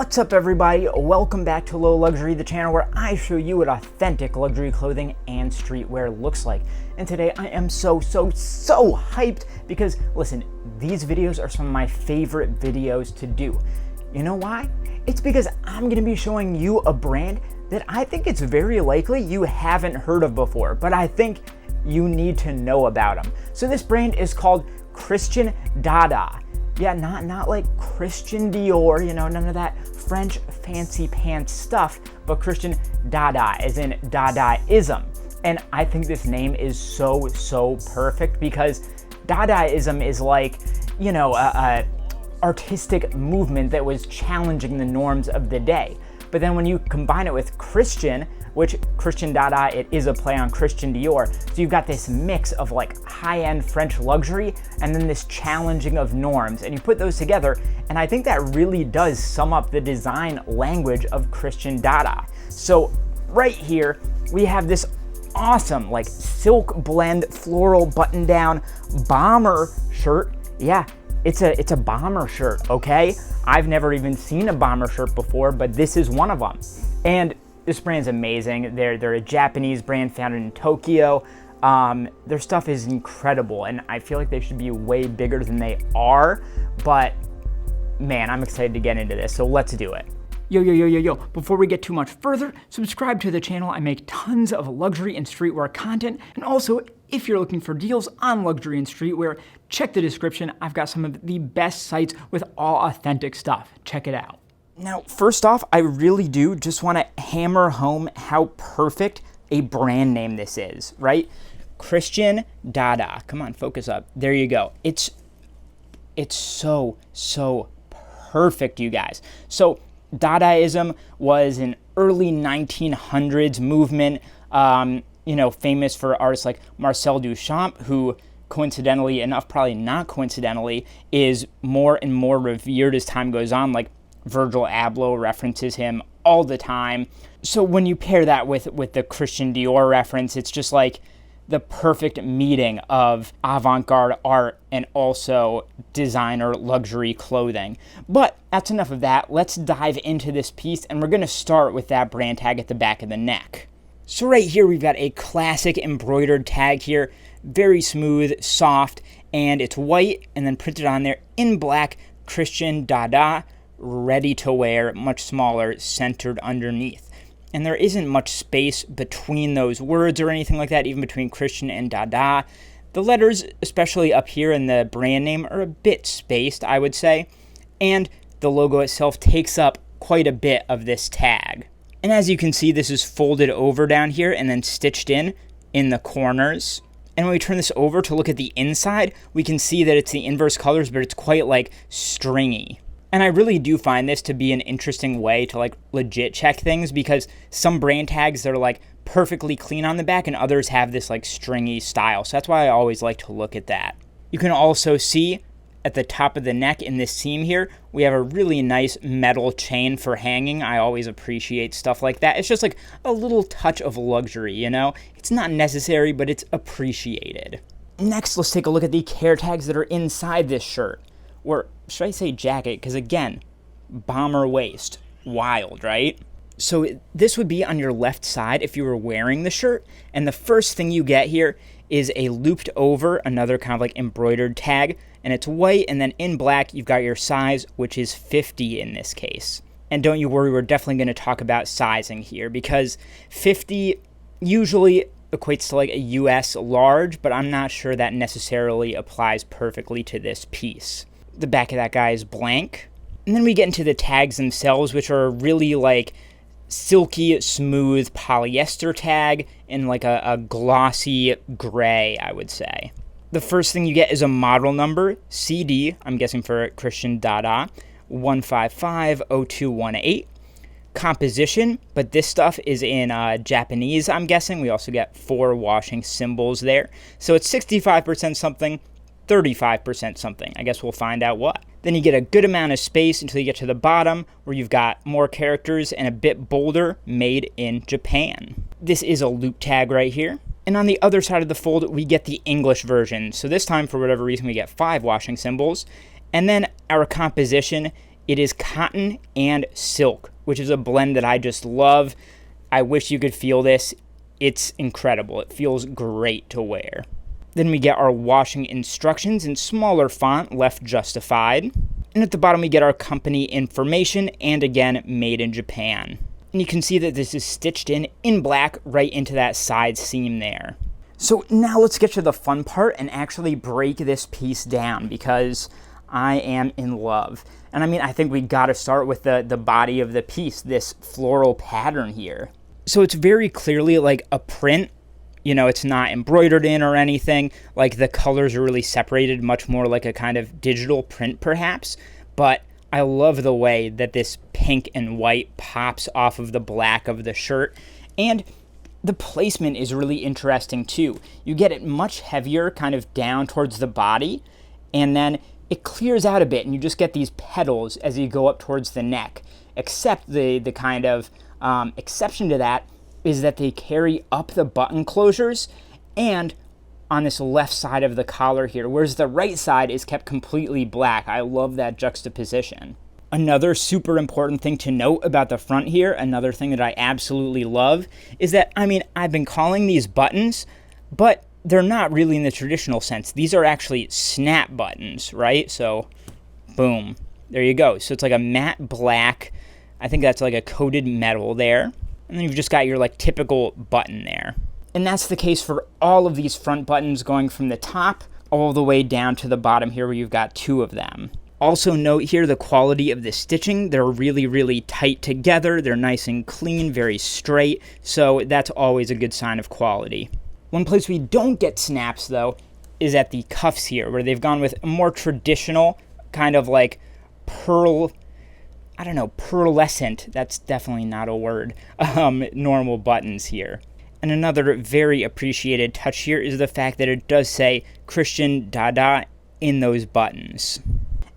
What's up everybody, welcome back to Low Luxury, the channel where I show you what authentic luxury clothing and streetwear looks like. And today I am so hyped because listen, these videos are some of my favorite videos to do. You know why? It's because I'm going to be showing you a brand that I think it's very likely you haven't heard of before, but I think you need to know about them. So this brand is called Christian Dada. Yeah, not like Christian Dior, you know, none of that French fancy pants stuff, but Christian Dada, as in Dadaism. And I think this name is so perfect because Dadaism is like, you know, a artistic movement that was challenging the norms of the day. But then when you combine it with Christian, which Christian Dada, it is a play on Christian Dior. So you've got this mix of like high-end French luxury and then this challenging of norms. And you put those together, and I think that really does sum up the design language of Christian Dada. So right here, we have this awesome like silk blend floral button-down bomber shirt. Yeah, it's a bomber shirt, okay? I've never even seen a bomber shirt before, but this is one of them. And this brand's amazing. They're a Japanese brand founded in Tokyo. Their stuff is incredible, and I feel like they should be way bigger than they are, but man, I'm excited to get into this, so let's do it. Yo. Before we get too much further, subscribe to the channel. I make tons of luxury and streetwear content, and also, if you're looking for deals on luxury and streetwear, check the description. I've got some of the best sites with all authentic stuff. Check it out. Now, first off, I really do just want to hammer home how perfect a brand name this is, right? Christian Dada. Come on, focus up. There you go. It's so perfect, you guys. So Dadaism was an early 1900s movement, you know, famous for artists like Marcel Duchamp, who coincidentally enough, probably not coincidentally, is more and more revered as time goes on. Like Virgil Abloh references him all the time. So when you pair that with the Christian Dior reference, it's just like the perfect meeting of avant-garde art and also designer luxury clothing. But that's enough of that. Let's dive into this piece, and we're going to start with that brand tag at the back of the neck. So right here, we've got a classic embroidered tag here, very smooth, soft, and it's white, and then printed on there in black, Christian Dada, ready to wear, much smaller, centered underneath. And there isn't much space between those words or anything like that, even between Christian and Dada. The letters, especially up here in the brand name, are a bit spaced, I would say. And the logo itself takes up quite a bit of this tag. And as you can see, this is folded over down here and then stitched in the corners. And when we turn this over to look at the inside, we can see that it's the inverse colors, but it's quite like stringy. And I really do find this to be an interesting way to like legit check things, because some brand tags that are like perfectly clean on the back and others have this like stringy style. So that's why I always like to look at that. You can also see at the top of the neck in this seam here, we have a really nice metal chain for hanging. I always appreciate stuff like that. It's just like a little touch of luxury, you know? It's not necessary, but it's appreciated. Next, let's take a look at the care tags that are inside this shirt. Or should I say jacket? Because again, bomber waist. Wild, right? So this would be on your left side if you were wearing the shirt. And the first thing you get here is a looped over, another kind of like embroidered tag. And it's white, and then in black, you've got your size, which is 50 in this case. And don't you worry, we're definitely going to talk about sizing here, because 50 usually equates to like a US large, but I'm not sure that necessarily applies perfectly to this piece. The back of that guy is blank. And then we get into the tags themselves, which are really like silky, smooth polyester tag in like a glossy gray, I would say. The first thing you get is a model number, CD, I'm guessing for Christian Dada, 1550218. Composition, but this stuff is in Japanese, I'm guessing. We also get 4 washing symbols there. So it's 65% something, 35% something. I guess we'll find out what. Then you get a good amount of space until you get to the bottom, where you've got more characters and a bit bolder, made in Japan. This is a loop tag right here. And on the other side of the fold, we get the English version. So this time, for whatever reason, we get 5 washing symbols. And then our composition It is cotton and silk, which is a blend that I just love. I wish you could feel this. It's incredible. It feels great to wear. Then we get our washing instructions in smaller font, left justified. And at the bottom we get our company information, and again, made in Japan. And you can see that this is stitched in black right into that side seam there. So now let's get to the fun part and actually break this piece down, because I am in love. And I mean, I think we gotta start with the body of the piece, this floral pattern here. So it's very clearly like a print. You know, it's not embroidered in or anything. Like, the colors are really separated, much more like a kind of digital print perhaps. But I love the way that this pink and white pops off of the black of the shirt. And the placement is really interesting too. You get it much heavier kind of down towards the body, and then it clears out a bit and you just get these petals as you go up towards the neck. Except the kind of exception to that is that they carry up the button closures and on this left side of the collar here, whereas the right side is kept completely black. I love that juxtaposition. Another super important thing to note about the front here, another thing that I absolutely love, is that, I mean, I've been calling these buttons, but they're not really in the traditional sense. These are actually snap buttons, right? So, boom, there you go. So it's like a matte black, I think that's like a coated metal there. And then you've just got your like typical button there. And that's the case for all of these front buttons, going from the top all the way down to the bottom here where you've got two of them. Also note here the quality of the stitching. They're really, really tight together. They're nice and clean, very straight. So that's always a good sign of quality. One place we don't get snaps though is at the cuffs here, where they've gone with a more traditional kind of like pearlescent, that's definitely not a word, normal buttons here. And another very appreciated touch here is the fact that it does say Christian Dada in those buttons.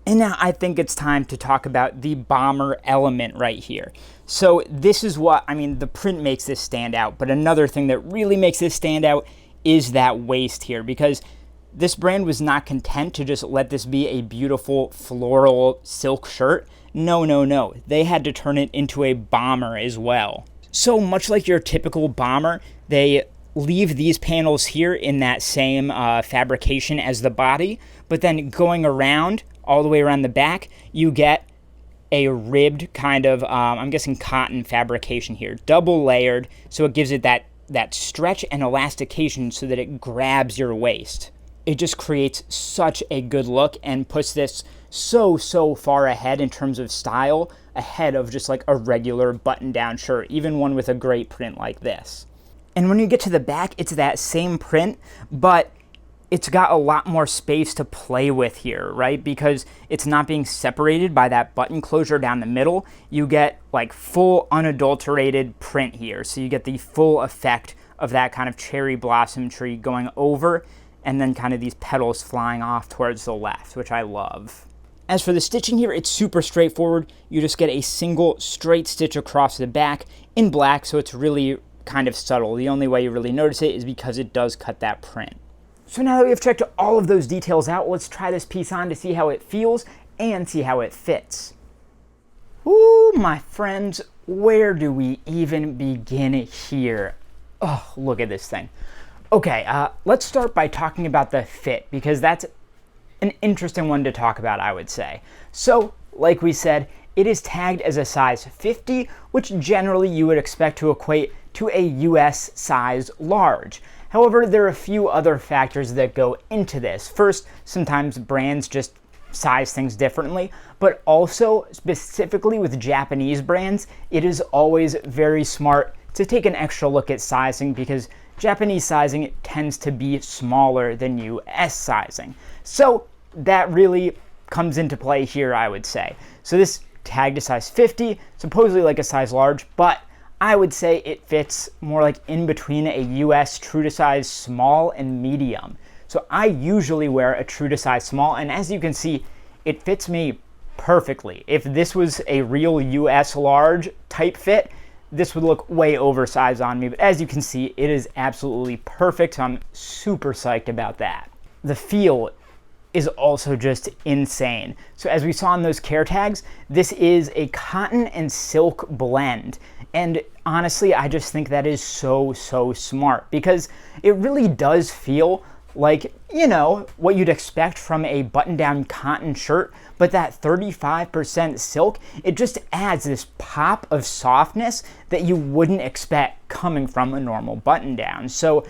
And now I think it's time to talk about the bomber element right here. So this is what, I mean, the print makes this stand out, but another thing that really makes this stand out is that waist here, because this brand was not content to just let this be a beautiful floral silk shirt. No. They had to turn it into a bomber as well. So much like your typical bomber, they leave these panels here in that same fabrication as the body, but then going around, all the way around the back, you get a ribbed kind of, I'm guessing cotton fabrication here, double layered, so it gives it that stretch and elastication so that it grabs your waist. It just creates such a good look and puts this so far ahead in terms of style, ahead of just like a regular button-down shirt, even one with a great print like this. And when you get to the back, it's that same print, but it's got a lot more space to play with here, right? Because it's not being separated by that button closure down the middle. You get like full unadulterated print here. So you get the full effect of that kind of cherry blossom tree going over, and then kind of these petals flying off towards the left, which I love. As for the stitching here, it's super straightforward. You just get a single straight stitch across the back in black, so it's really kind of subtle. The only way you really notice it is because it does cut that print. So now that we have checked all of those details out, let's try this piece on to see how it feels and see how it fits. Ooh, my friends, where do we even begin here? Oh, look at this thing. Okay, let's start by talking about the fit, because that's an interesting one to talk about, I would say. So, like we said, it is tagged as a size 50, which generally you would expect to equate to a US size large. However, there are a few other factors that go into this. First, sometimes brands just size things differently, but also specifically with Japanese brands, it is always very smart to take an extra look at sizing, because Japanese sizing tends to be smaller than US sizing. So that really comes into play here, I would say. So this tagged to size 50, supposedly like a size large, but I would say it fits more like in between a US true to size small and medium. So I usually wear a true to size small, and as you can see, it fits me perfectly. If this was a real US large type fit, this would look way oversized on me, but as you can see, it is absolutely perfect, so I'm super psyched about that. The feel is also just insane. So as we saw in those care tags, this is a cotton and silk blend. And honestly, I just think that is so smart, because it really does feel like, you know, what you'd expect from a button-down cotton shirt, but that 35% silk, it just adds this pop of softness that you wouldn't expect coming from a normal button-down. So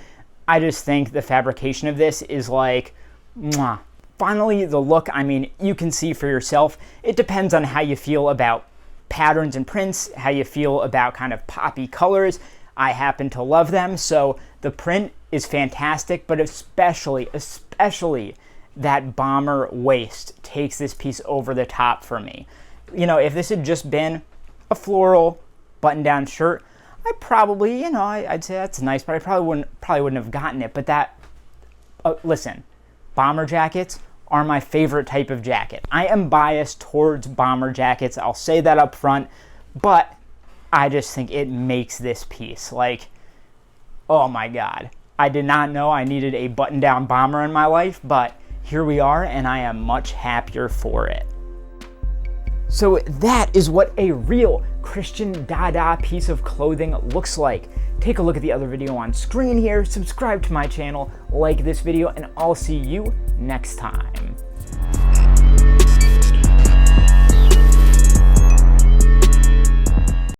I just think the fabrication of this is like, mwah. Finally, the look, I mean, you can see for yourself. It depends on how you feel about patterns and prints, how you feel about kind of poppy colors. I happen to love them, so the print is fantastic, but especially that bomber waist takes this piece over the top for me. You know, if this had just been a floral button-down shirt, I probably, you know, I'd say that's nice, but I probably wouldn't have gotten it. But that, listen, bomber jackets are my favorite type of jacket. I am biased towards bomber jackets, I'll say that up front, but I just think it makes this piece like, oh my God. I did not know I needed a button-down bomber in my life, but here we are, and I am much happier for it. So that is what a real Christian Dada piece of clothing looks like. Take a look at the other video on screen here, subscribe to my channel, like this video, and I'll see you next time.